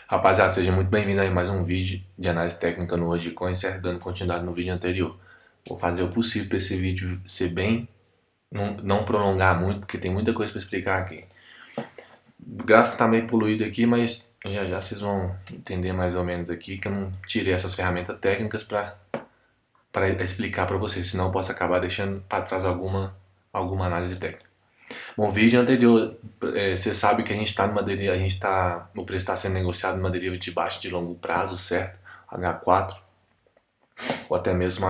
Rapaziada, seja muito bem-vindo aí a mais um vídeo de análise técnica no Hoje.com, certo? Dando continuidade no vídeo anterior. Vou fazer o possível para esse vídeo ser bem, não prolongar muito, porque tem muita coisa para explicar aqui. O gráfico tá meio poluído aqui, mas já já vocês vão entender mais ou menos aqui que eu não tirei essas ferramentas técnicas para explicar para vocês, senão eu posso acabar deixando para trás alguma análise técnica. Bom, vídeo anterior, você sabe que a gente está numa deriva, o preço está sendo negociado numa deriva de baixo de longo prazo, certo? H4, ou até mesmo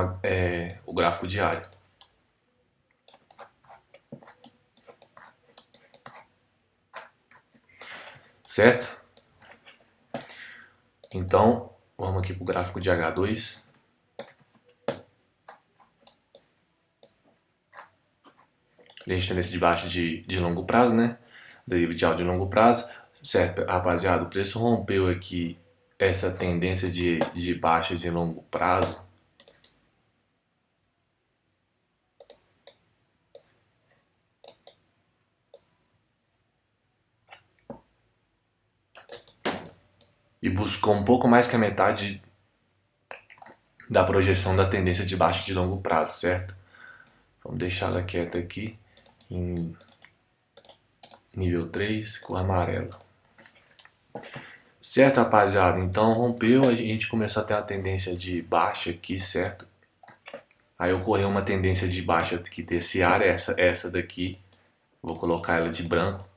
o gráfico diário, certo? Então, vamos aqui para o gráfico de H2. A gente tem esse de baixo de longo prazo, né? Deriva de alto de longo prazo, certo? Rapaziada, o preço rompeu aqui essa tendência de baixa de longo prazo. E buscou um pouco mais que a metade da projeção da tendência de baixa de longo prazo, certo? Vamos deixar ela quieta aqui em nível 3 com amarelo. Certo, rapaziada? Então rompeu, a gente começou a ter uma tendência de baixa aqui, certo? Aí ocorreu uma tendência de baixa aqui terciária, essa daqui. Vou colocar ela de branco.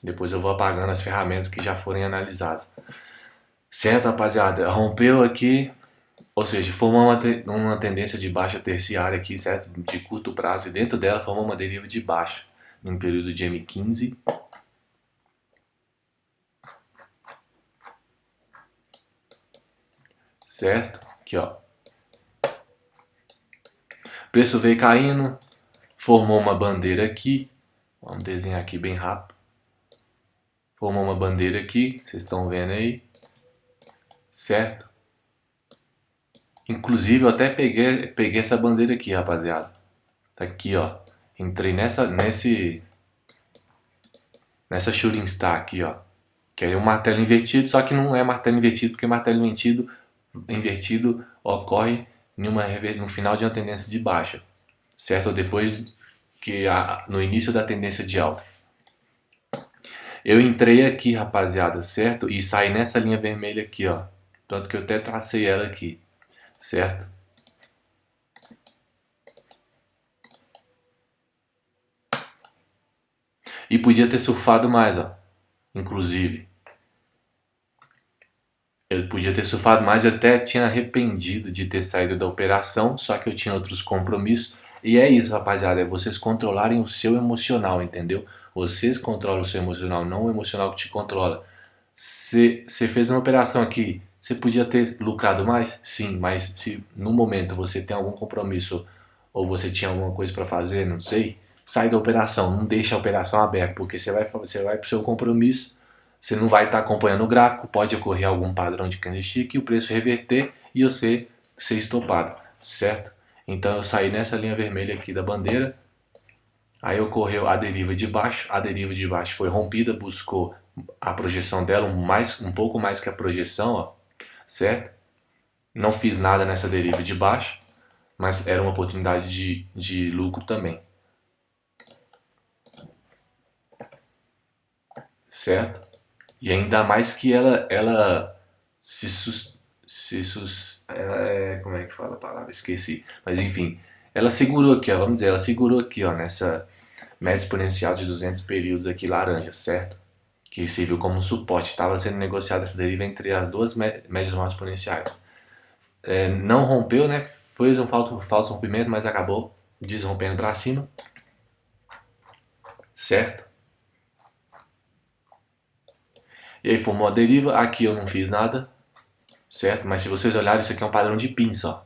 Depois eu vou apagando as ferramentas que já forem analisadas. Certo, rapaziada? Rompeu aqui, ou seja, formou uma tendência de baixa terciária aqui, certo? De curto prazo. E dentro dela formou uma deriva de baixa. Num período de M15. Certo? Aqui, ó. O preço veio caindo. Formou uma bandeira aqui. Vamos desenhar aqui bem rápido. Formou uma bandeira aqui. Vocês estão vendo aí. Certo? Inclusive eu até peguei essa bandeira aqui, rapaziada. Tá aqui, ó. Entrei nessa shooting star aqui, ó. Que é um martelo invertido, só que não é martelo invertido, porque martelo invertido ocorre no final de uma tendência de baixa, certo? Ou depois no início da tendência de alta. Eu entrei aqui, rapaziada, certo? E saí nessa linha vermelha aqui, ó. Tanto que eu até tracei ela aqui, certo? E podia ter surfado mais, ó. Inclusive. Eu podia ter surfado mais, eu até tinha arrependido de ter saído da operação, só que eu tinha outros compromissos. E é isso, rapaziada, é vocês controlarem o seu emocional, entendeu? Vocês controlam o seu emocional, não o emocional que te controla. Você fez uma operação aqui, você podia ter lucrado mais? Sim, mas se no momento você tem algum compromisso ou você tinha alguma coisa para fazer, não sei, sai da operação, não deixa a operação aberta, porque você vai para o seu compromisso, você não vai estar acompanhando o gráfico, pode ocorrer algum padrão de candlestick e o preço reverter e você ser estopado, certo? Então eu saí nessa linha vermelha aqui da bandeira, aí ocorreu a deriva de baixo foi rompida, buscou a projeção dela um pouco mais que a projeção, ó, certo? Não fiz nada nessa deriva de baixo, mas era uma oportunidade de lucro também, certo? E ainda mais que ela se, sus, se sus, como é que fala a palavra? Esqueci. Mas enfim, ela segurou aqui, ó, vamos dizer, ela segurou aqui, ó, nessa média exponencial de 200 períodos aqui laranja, certo? Que serviu como suporte. Estava sendo negociada essa deriva entre as duas médias móveis exponenciais. Não rompeu, né? Foi um falso rompimento, mas acabou desrompendo para cima, certo? E aí formou a deriva. Aqui eu não fiz nada, certo? Mas se vocês olharem, isso aqui é um padrão de pinça, ó.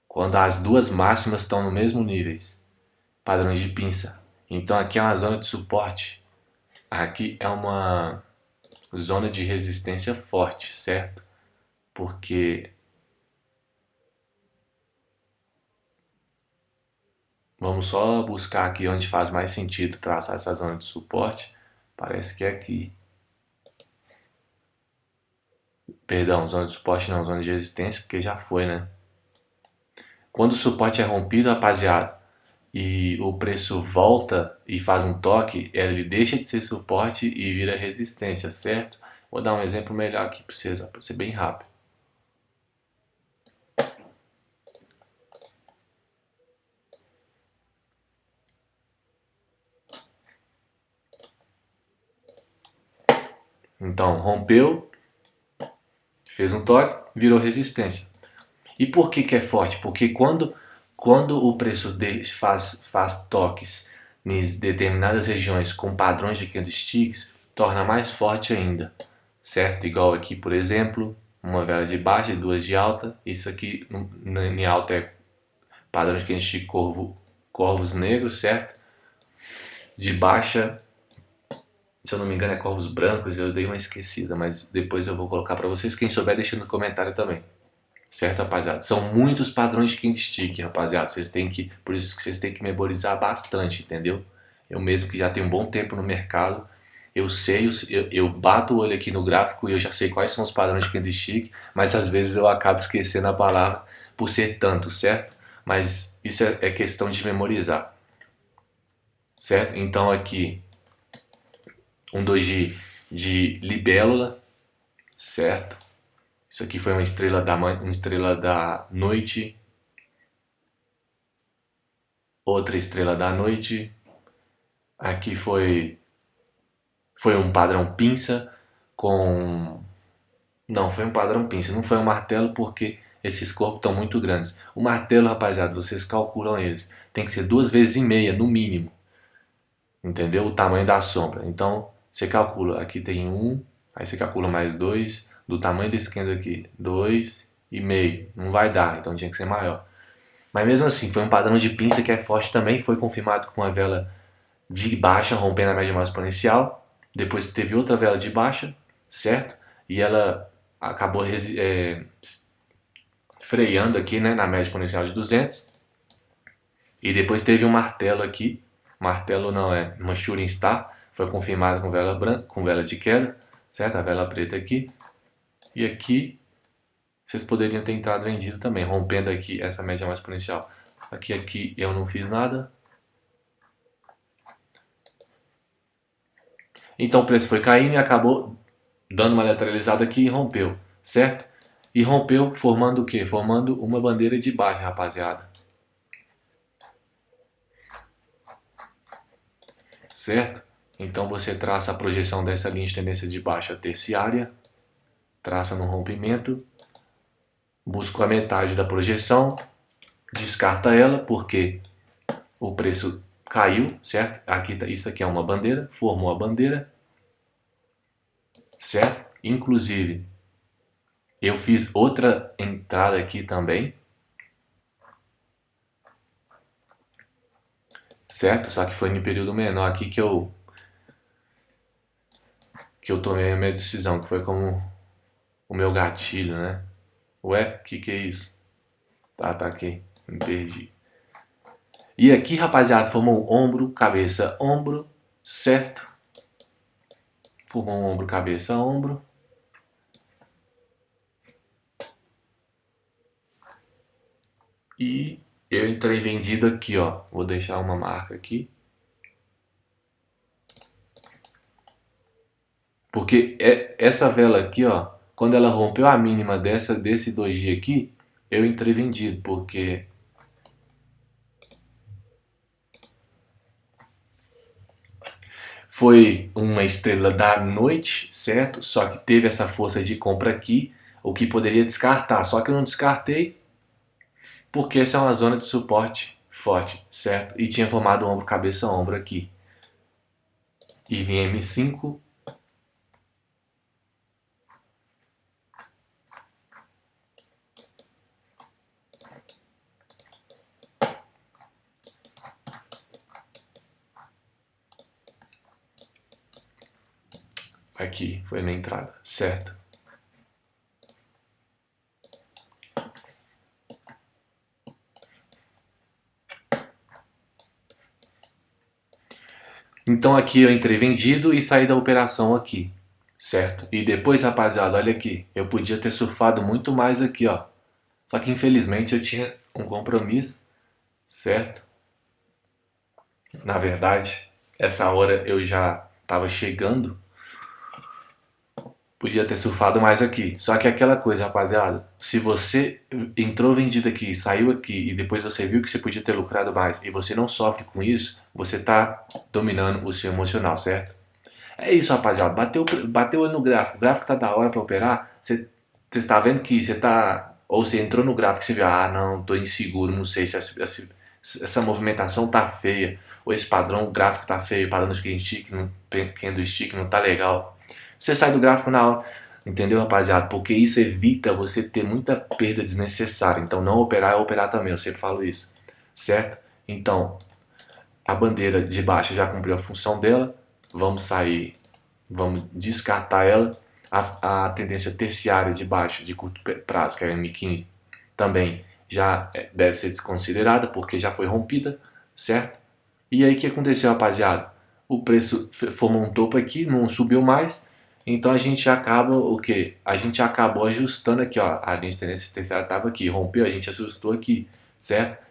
Quando as duas máximas estão no mesmo nível, padrões de pinça. Então aqui é uma zona de suporte. Aqui é uma zona de resistência forte, certo? Porque vamos só buscar aqui onde faz mais sentido traçar essa zona de suporte. Parece que é aqui. Perdão, zona de suporte não, zona de resistência, porque já foi, né? Quando o suporte é rompido, rapaziada, e o preço volta e faz um toque, ele deixa de ser suporte e vira resistência, certo? Vou dar um exemplo melhor aqui para vocês, para ser bem rápido. Então, rompeu, fez um toque, virou resistência. E por que é forte? Porque quando o preço faz toques em determinadas regiões com padrões de candlesticks, torna mais forte ainda, certo? Igual aqui, por exemplo, uma vela de baixa e duas de alta. Isso aqui em alta é padrão de candlestick corvos negros, certo? De baixa, se eu não me engano, é corvos brancos. Eu dei uma esquecida, mas depois eu vou colocar para vocês. Quem souber, deixa no comentário também. Certo, rapaziada? São muitos padrões de candlestick, rapaziada. Por isso que vocês têm que memorizar bastante, entendeu? Eu mesmo que já tenho um bom tempo no mercado, eu sei, eu bato o olho aqui no gráfico e eu já sei quais são os padrões de candlestick, mas às vezes eu acabo esquecendo a palavra por ser tanto, certo? Mas isso é questão de memorizar, certo? Então aqui, um doji de libélula, certo? Isso aqui foi uma estrela da noite. Outra estrela da noite. Aqui foi um padrão pinça com... Não, foi um padrão pinça. Não foi um martelo porque esses corpos estão muito grandes. O martelo, rapaziada, vocês calculam eles. Tem que ser 2,5 vezes, no mínimo. Entendeu? O tamanho da sombra. Então, você calcula. Aqui tem um. Aí você calcula mais dois. Do tamanho desse candle aqui. 2,5. Não vai dar. Então tinha que ser maior. Mas mesmo assim, foi um padrão de pinça que é forte também. Foi confirmado com uma vela de baixa, rompendo a média móvel exponencial. Depois teve outra vela de baixa, certo? E ela acabou freando aqui, né, na média exponencial de 200. E depois teve um martelo aqui. Martelo não, é uma shooting star. Foi confirmado com vela branca, com vela de queda, certo? A vela preta aqui. E aqui vocês poderiam ter entrado vendido também, rompendo aqui essa média móvel exponencial. Aqui eu não fiz nada. Então o preço foi caindo e acabou dando uma lateralizada aqui e rompeu, certo? E rompeu formando o quê? Formando uma bandeira de baixa, rapaziada. Certo? Então você traça a projeção dessa linha de tendência de baixa terciária, traça no rompimento, busca a metade da projeção, descarta ela porque o preço caiu, certo? Isso aqui é uma bandeira, formou a bandeira, certo? Inclusive, eu fiz outra entrada aqui também, certo? Só que foi em período menor aqui que eu tomei a minha decisão, que foi como o meu gatilho, né? Ué, que é isso? Tá aqui, me perdi. E aqui, rapaziada, formou ombro, cabeça, ombro, certo? Formou um ombro, cabeça, ombro. E eu entrei vendido aqui, ó. Vou deixar uma marca aqui. Porque essa vela aqui, ó, quando ela rompeu a mínima desse doji aqui, eu entrei vendido, porque foi uma estrela da noite, certo? Só que teve essa força de compra aqui, o que poderia descartar. Só que eu não descartei, porque essa é uma zona de suporte forte, certo? E tinha formado ombro, cabeça, ombro aqui. E em M5, aqui foi na entrada, certo? Então aqui eu entrei vendido e saí da operação aqui, certo? E depois, rapaziada, olha aqui, eu podia ter surfado muito mais aqui, ó. Só que infelizmente eu tinha um compromisso, certo? Na verdade, essa hora eu já estava chegando, podia ter surfado mais aqui. Só que aquela coisa, rapaziada, se você entrou vendido aqui, saiu aqui e depois você viu que você podia ter lucrado mais e você não sofre com isso, você tá dominando o seu emocional, certo? É isso, rapaziada. Bateu no gráfico. O gráfico tá da hora para operar. Você está vendo que você tá. Ou você entrou no gráfico e você viu, ah, não, tô inseguro, não sei se essa movimentação tá feia. Ou esse padrão gráfico tá feio, padrão de candlestick não tá legal. Você sai do gráfico na hora. Entendeu, rapaziada? Porque isso evita você ter muita perda desnecessária. Então, não operar é operar também. Eu sempre falo isso. Certo? Então, a bandeira de baixa já cumpriu a função dela. Vamos sair, vamos descartar ela. A tendência terciária de baixo de curto prazo, que é a M15, também já deve ser desconsiderada porque já foi rompida, certo? E aí o que aconteceu, rapaziada? O preço formou um topo aqui, não subiu mais, então a gente acaba o quê? A gente acabou ajustando aqui, ó, a linha de tendência terciária estava aqui, rompeu, a gente ajustou aqui, certo?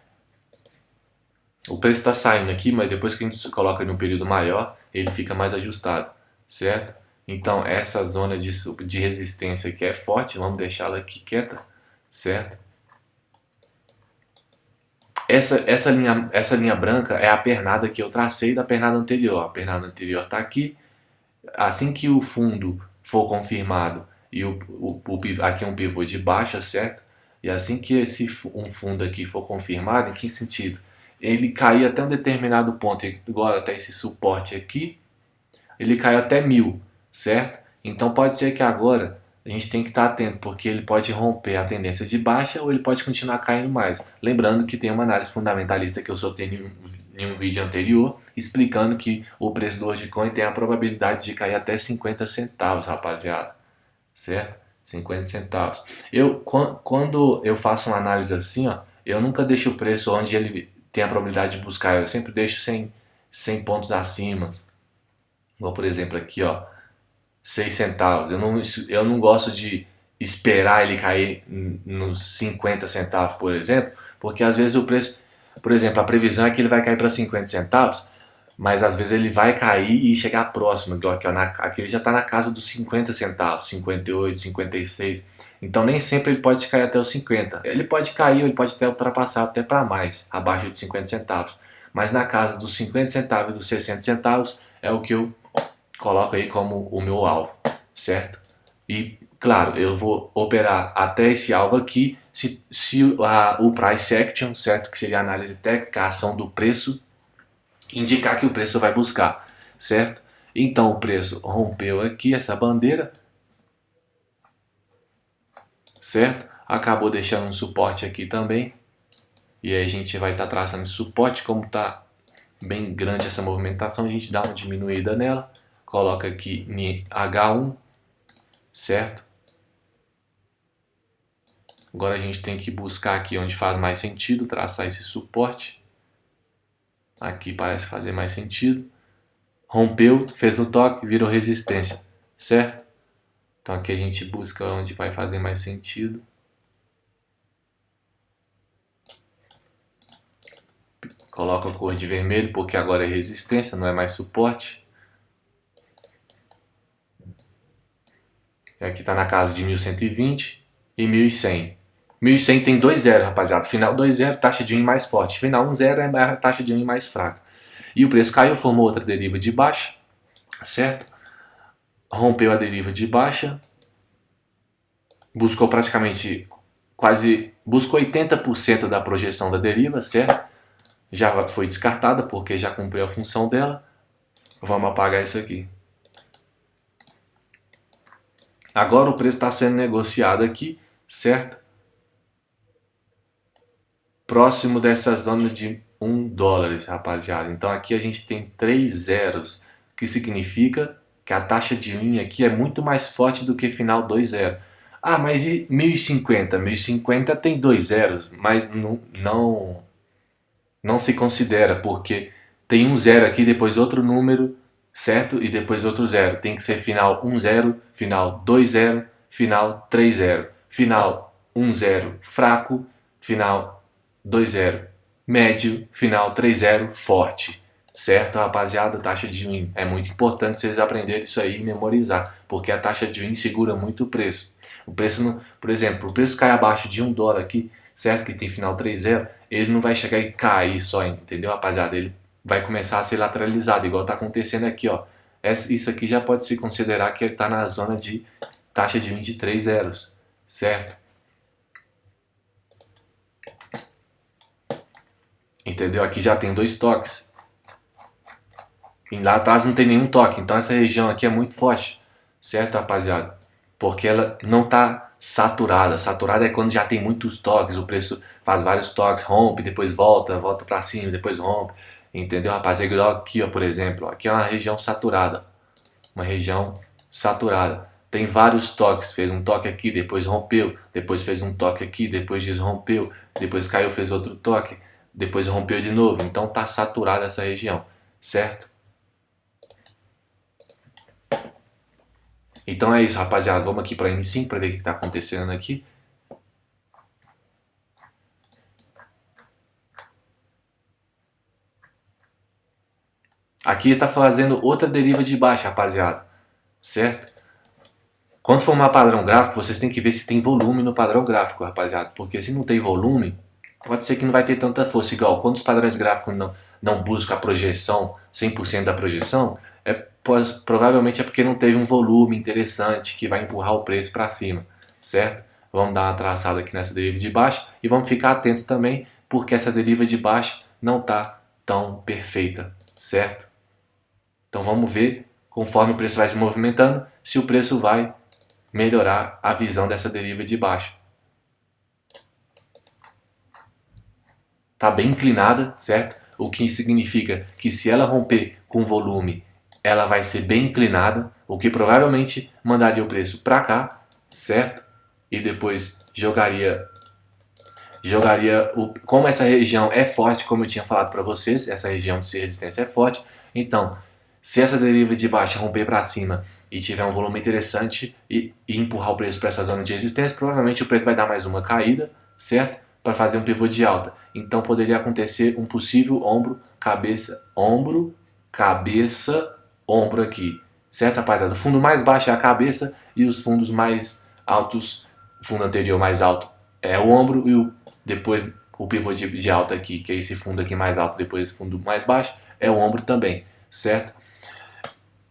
O preço está saindo aqui, mas depois que a gente coloca em um período maior, ele fica mais ajustado, certo? Então essa zona de resistência aqui é forte, vamos deixá-la aqui quieta, certo? Essa linha branca é a pernada que eu tracei da pernada anterior. A pernada anterior está aqui. Assim que o fundo for confirmado e aqui é um pivô de baixa, certo? E assim que um fundo aqui for confirmado, em que sentido? Ele cair até um determinado ponto, igual até esse suporte aqui, ele caiu até 1000, certo? Então pode ser que agora a gente tem que estar atento, porque ele pode romper a tendência de baixa ou ele pode continuar caindo mais. Lembrando que tem uma análise fundamentalista que eu soltei em um vídeo anterior, explicando que o preço do Dogecoin tem a probabilidade de cair até 50 centavos, rapaziada, certo? 50 centavos. Quando eu faço uma análise assim, ó, eu nunca deixo o preço onde ele tem a probabilidade de buscar, eu sempre deixo 100 pontos acima. Igual, por exemplo, aqui, ó, 6 centavos. Eu não gosto de esperar ele cair nos 50 centavos, por exemplo, porque às vezes o preço, por exemplo, a previsão é que ele vai cair para 50 centavos, mas às vezes ele vai cair e chegar próximo, igual aqui, ó, aqui ele já está na casa dos 50 centavos, 58, 56. Então nem sempre ele pode cair até os 50. Ele pode cair, ou ele pode até ultrapassar até para mais, abaixo de 50 centavos. Mas na casa dos 50 centavos e dos 60 centavos é o que eu coloco aí como o meu alvo, certo? E claro, eu vou operar até esse alvo aqui se o price action, certo? Que seria a análise técnica, a ação do preço, indicar que o preço vai buscar, certo? Então o preço rompeu aqui essa bandeira, certo? Acabou deixando um suporte aqui também. E aí a gente vai estar traçando esse suporte, como está bem grande essa movimentação, a gente dá uma diminuída nela, coloca aqui em H1, certo? Agora a gente tem que buscar aqui onde faz mais sentido, traçar esse suporte. Aqui parece fazer mais sentido. Rompeu, fez um toque, virou resistência, certo? Então aqui a gente busca onde vai fazer mais sentido. Coloca a cor de vermelho porque agora é resistência, não é mais suporte. Aqui está na casa de 1120 e 1100. 1100 tem 2 0, rapaziada. Final 2 0, taxa de win mais forte. Final 1 0 é a taxa de win mais fraca. E o preço caiu, formou outra deriva de baixa, certo? Rompeu a deriva de baixa. Buscou praticamente buscou 80% da projeção da deriva, certo? Já foi descartada porque já cumpriu a função dela. Vamos apagar isso aqui. Agora o preço está sendo negociado aqui, certo? Próximo dessa zona de 1 dólar, rapaziada. Então aqui a gente tem 3 zeros, que significa que a taxa de win aqui é muito mais forte do que final 2 0. Ah, mas e 1050? 1050 tem 2 zeros, mas não se considera, porque tem um zero aqui, depois outro número, certo? E depois outro zero. Tem que ser final 1, 0, final 2, 0, final 3, 0. Final 1, 0, fraco, final 2, 0, médio, final 3, 0, forte. Certo, rapaziada? Taxa de win. É muito importante vocês aprenderem isso aí e memorizar, porque a taxa de win segura muito o preço. O preço, não, por exemplo, o preço cai abaixo de $1 aqui, certo? Que tem final 3, 0, ele não vai chegar e cair só, entendeu, rapaziada? Ele vai começar a ser lateralizado, igual está acontecendo aqui, ó. Isso aqui já pode se considerar que ele está na zona de taxa de win de 3 zeros, certo? Entendeu? Aqui já tem 2 toques. E lá atrás não tem nenhum toque, então essa região aqui é muito forte, certo, rapaziada? Porque ela não está saturada. Saturada é quando já tem muitos toques, o preço faz vários toques, rompe, depois volta, volta para cima, depois rompe. Entendeu, rapaziada? Igual aqui, ó, por exemplo, aqui é uma região saturada. Uma região saturada. Tem vários toques, fez um toque aqui, depois rompeu, depois fez um toque aqui, depois desrompeu, depois caiu, fez outro toque, depois rompeu de novo. Então tá saturada essa região, certo? Então é isso, rapaziada. Vamos aqui para M5 para ver o que está acontecendo aqui. Aqui está fazendo outra deriva de baixa, rapaziada. Certo? Quando formar padrão gráfico, vocês têm que ver se tem volume no padrão gráfico, rapaziada. Porque se não tem volume, pode ser que não vai ter tanta força. Igual, quando os padrões gráficos não buscam a projeção, 100% da projeção, provavelmente é porque não teve um volume interessante que vai empurrar o preço para cima, certo? Vamos dar uma traçada aqui nessa deriva de baixa e vamos ficar atentos também, porque essa deriva de baixa não está tão perfeita, certo? Então vamos ver, conforme o preço vai se movimentando, se o preço vai melhorar a visão dessa deriva de baixa. Está bem inclinada, certo? O que significa que se ela romper com volume, ela vai ser bem inclinada, o que provavelmente mandaria o preço para cá, certo? E depois jogaria como essa região é forte, como eu tinha falado para vocês, essa região de resistência é forte. Então, se essa deriva de baixa romper para cima e tiver um volume interessante e empurrar o preço para essa zona de resistência, provavelmente o preço vai dar mais uma caída, certo? Para fazer um pivô de alta. Então poderia acontecer um possível ombro, cabeça, ombro aqui, certo, rapaziada? O fundo mais baixo é a cabeça e os fundos mais altos, o fundo anterior mais alto é o ombro e depois o pivô de alta aqui, que é esse fundo aqui mais alto, depois esse fundo mais baixo, é o ombro também, certo?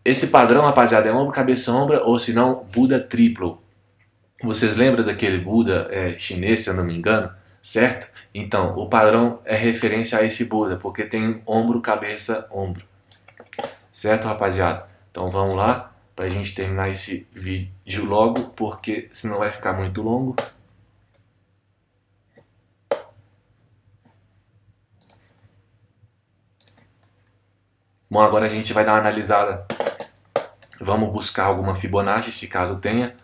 Esse padrão, rapaziada, é ombro, cabeça, ombro, ou se não, Buda triplo. Vocês lembram daquele Buda chinês, se eu não me engano, certo? Então, o padrão é referência a esse Buda, porque tem ombro, cabeça, ombro. Certo, rapaziada? Então vamos lá, pra gente terminar esse vídeo logo, porque senão vai ficar muito longo. Bom, agora a gente vai dar uma analisada. Vamos buscar alguma Fibonacci, se caso tenha.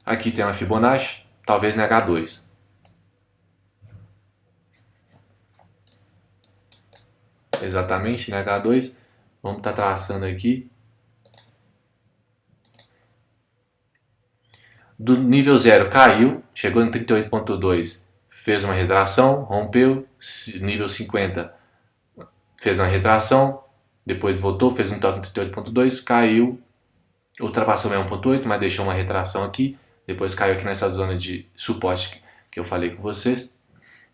Aqui tem uma Fibonacci, talvez na H2. Exatamente, na H2. Vamos estar traçando aqui. Do nível 0 caiu, chegou em 38.2, fez uma retração, rompeu, nível 50 fez uma retração, depois voltou, fez um toque em 38.2, caiu, ultrapassou 1.8, mas deixou uma retração aqui, depois caiu aqui nessa zona de suporte que eu falei com vocês,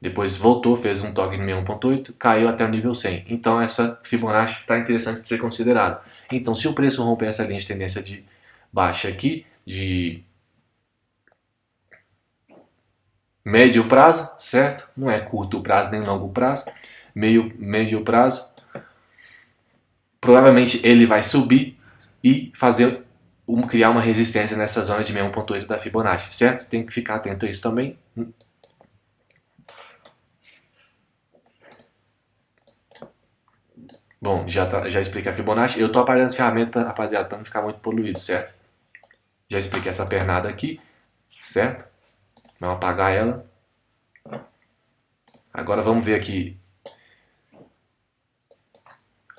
depois voltou, fez um toque em 1.8, caiu até o nível 100. Então essa Fibonacci está interessante de ser considerada. Então se o preço romper essa linha de tendência de baixa aqui, de médio prazo, certo? Não é curto prazo nem longo prazo, médio prazo. Provavelmente ele vai subir e criar uma resistência nessa zona de 1.8 da Fibonacci, certo? Tem que ficar atento a isso também. Bom, já expliquei a Fibonacci. Eu tô apagando as ferramentas, rapaziada, para não ficar muito poluído, certo? Já expliquei essa pernada aqui, certo? Vamos apagar ela. Agora vamos ver aqui.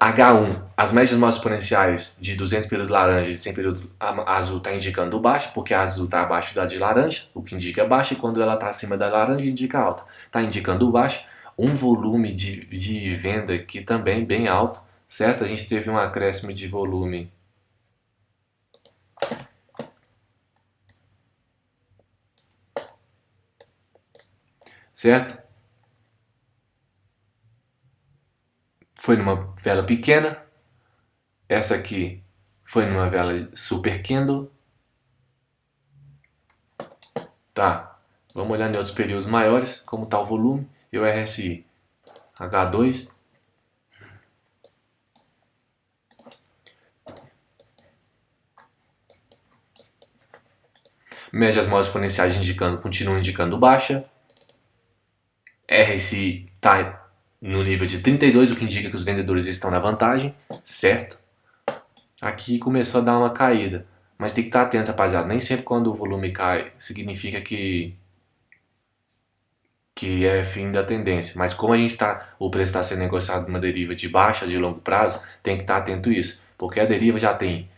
H1, as médias móveis exponenciais de 200 período laranja e de 100 período azul está indicando baixa, porque a azul está abaixo da de laranja, o que indica baixa, e quando ela está acima da laranja indica alta. Está indicando baixa. Um volume de venda aqui também bem alto, certo? A gente teve um acréscimo de volume. Certo? Foi numa vela pequena. Essa aqui foi numa vela super candle. Tá. Vamos olhar em outros períodos maiores, como está o volume e o RSI. H2. Médias móveis exponenciais continuam indicando baixa. RSI está no nível de 32, o que indica que os vendedores estão na vantagem, certo? Aqui começou a dar uma caída, mas tem que estar atento, rapaziada. Nem sempre quando o volume cai significa que é fim da tendência. Mas como o preço está sendo negociado numa deriva de baixa de longo prazo, tem que estar atento a isso, porque a deriva já tem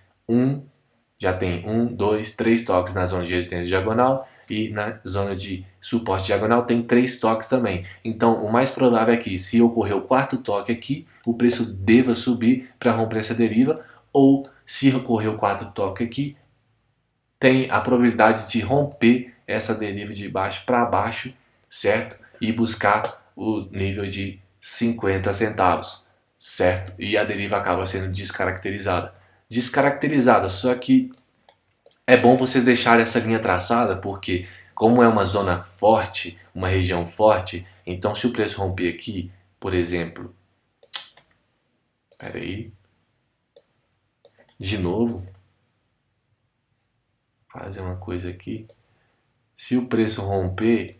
dois, três toques na zona de resistência diagonal e na zona de suporte diagonal tem 3 toques também. Então o mais provável é que, se ocorrer o quarto toque aqui, o preço deva subir para romper essa deriva, ou se ocorrer o quarto toque aqui, tem a probabilidade de romper essa deriva de baixo para baixo, certo? E buscar o nível de 50 centavos, certo? E a deriva acaba sendo descaracterizada. Descaracterizada, só que é bom vocês deixarem essa linha traçada, porque como é uma zona forte, uma região forte, então se o preço romper aqui, por exemplo, espera aí, de novo, fazer uma coisa aqui, se o preço romper,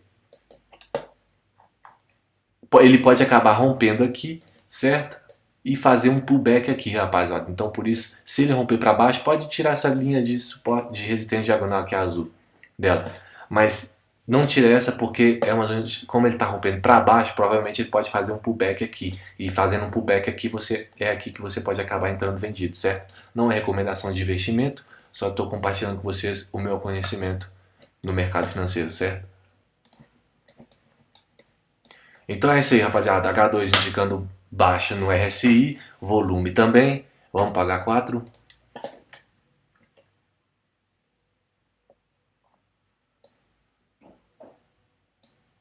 ele pode acabar rompendo aqui, certo? E fazer um pullback aqui, rapaziada. Então, por isso, se ele romper para baixo, pode tirar essa linha de suporte, de resistência diagonal que é azul dela. Mas não tira essa porque é uma zona como ele está rompendo para baixo, provavelmente ele pode fazer um pullback aqui. E fazendo um pullback aqui, é aqui que você pode acabar entrando vendido, certo? Não é recomendação de investimento, só estou compartilhando com vocês o meu conhecimento no mercado financeiro, certo? Então é isso aí, rapaziada. H2 indicando baixa no RSI, volume também. Vamos para H4.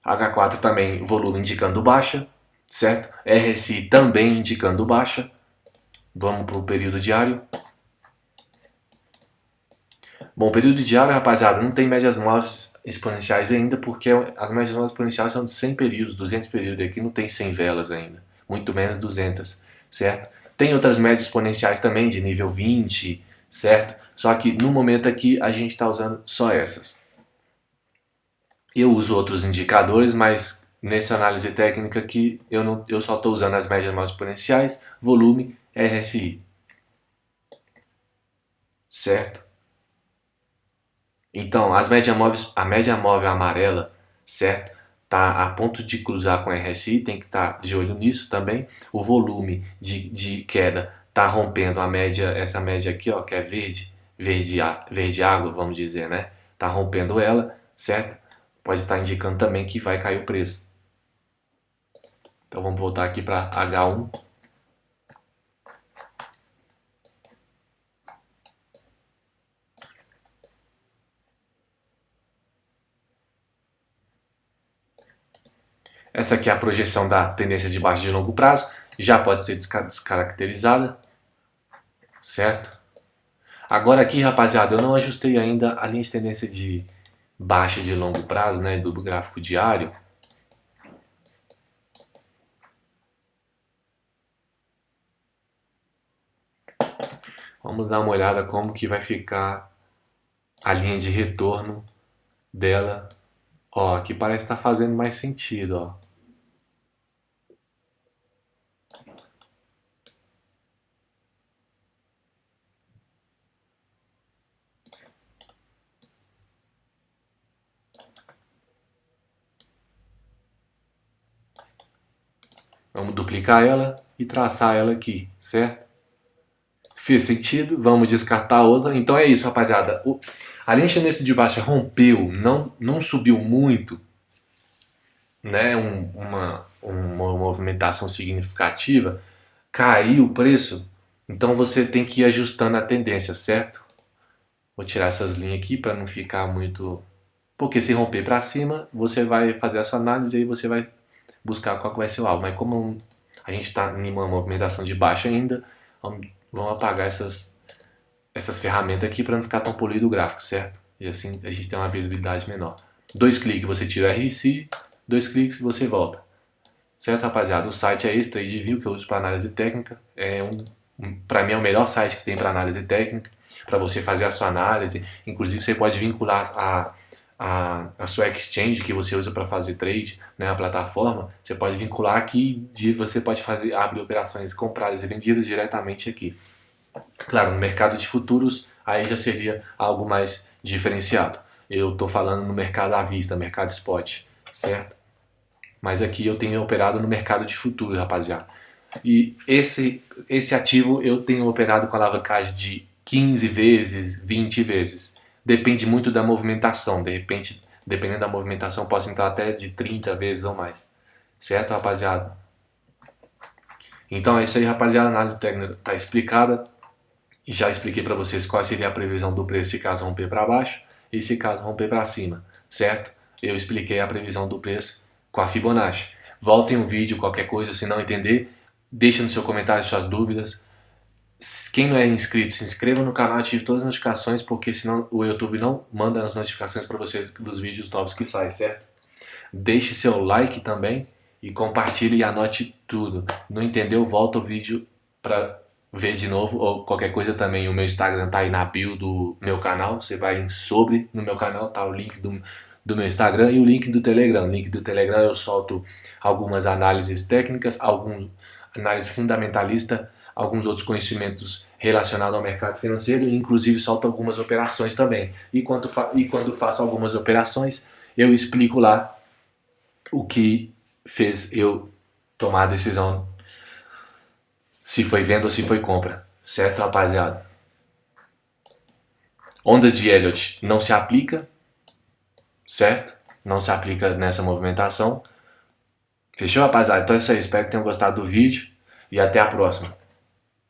H4 também, volume indicando baixa, certo? RSI também indicando baixa. Vamos para o período diário. Bom, período diário, rapaziada, não tem médias móveis exponenciais ainda, porque as médias móveis exponenciais são de 100 períodos, 200 períodos, aqui não tem 100 velas ainda, muito menos 200, certo? Tem outras médias exponenciais também, de nível 20, certo? Só que no momento aqui a gente está usando só essas. Eu uso outros indicadores, mas nessa análise técnica aqui eu só estou usando as médias móveis exponenciais, volume, RSI, certo? Então, a média móvel amarela, certo? Tá a ponto de cruzar com a RSI, tem que estar de olho nisso também. O volume de queda tá rompendo essa média aqui, ó, que é verde água, vamos dizer, né? Tá rompendo ela, certo? Pode estar indicando também que vai cair o preço. Então vamos voltar aqui para H1. Essa aqui é a projeção da tendência de baixa de longo prazo, já pode ser descaracterizada, certo? Agora aqui, rapaziada, eu não ajustei ainda a linha de tendência de baixa de longo prazo, né, do gráfico diário. Vamos dar uma olhada como que vai ficar a linha de retorno dela. Ó, aqui parece estar fazendo mais sentido, ó. duplicar ela e traçar ela aqui, certo? Fez sentido? Vamos descartar a outra. Então é isso, rapaziada. A linha chinesa de baixa rompeu, não subiu muito, né? Uma movimentação significativa, caiu o preço. Então você tem que ir ajustando a tendência, certo? Vou tirar essas linhas aqui para não ficar muito... Porque se romper para cima, você vai fazer a sua análise e aí você vai buscar qual que vai ser o alvo. Mas como a gente está em uma movimentação de baixa ainda, vamos apagar essas ferramentas aqui para não ficar tão polido o gráfico, certo? E assim a gente tem uma visibilidade menor. 2 cliques você tira o RSI, 2 cliques você volta. Certo, rapaziada? O site é esse, TradeView, que eu uso para análise técnica. Para mim é o melhor site que tem para análise técnica, para você fazer a sua análise. Inclusive você pode vincular a sua exchange que você usa para fazer trade, né, a plataforma. Você pode vincular aqui e você pode abrir operações compradas e vendidas diretamente aqui. Claro, no mercado de futuros aí já seria algo mais diferenciado. Eu estou falando no mercado à vista, mercado spot, certo? Mas aqui eu tenho operado no mercado de futuros, rapaziada. E esse ativo eu tenho operado com alavancagem de 15 vezes, 20 vezes. Depende muito da movimentação. De repente, dependendo da movimentação, posso entrar até de 30 vezes ou mais. Certo, rapaziada? Então é isso aí, rapaziada. A análise técnica está explicada. E já expliquei para vocês qual seria a previsão do preço se caso romper para baixo e se caso romper para cima. Certo? Eu expliquei a previsão do preço com a Fibonacci. Voltem o vídeo, qualquer coisa, se não entender, deixa no seu comentário suas dúvidas. Quem não é inscrito, se inscreva no canal, ative todas as notificações, porque senão o YouTube não manda as notificações para vocês dos vídeos novos que saem, certo? Deixe seu like também e compartilhe e anote tudo. Não entendeu? Volta o vídeo para ver de novo, ou qualquer coisa também. O meu Instagram tá aí na bio do meu canal, você vai em sobre no meu canal, tá o link do meu Instagram e o link do Telegram. No link do Telegram eu solto algumas análises técnicas, algumas análise fundamentalista, alguns outros conhecimentos relacionados ao mercado financeiro e inclusive solto algumas operações também. E quando faço algumas operações, eu explico lá o que fez eu tomar a decisão, se foi venda ou se foi compra. Certo, rapaziada? Ondas de Elliott não se aplica, certo? Não se aplica nessa movimentação. Fechou, rapaziada? Então é isso aí. Espero que tenham gostado do vídeo e até a próxima.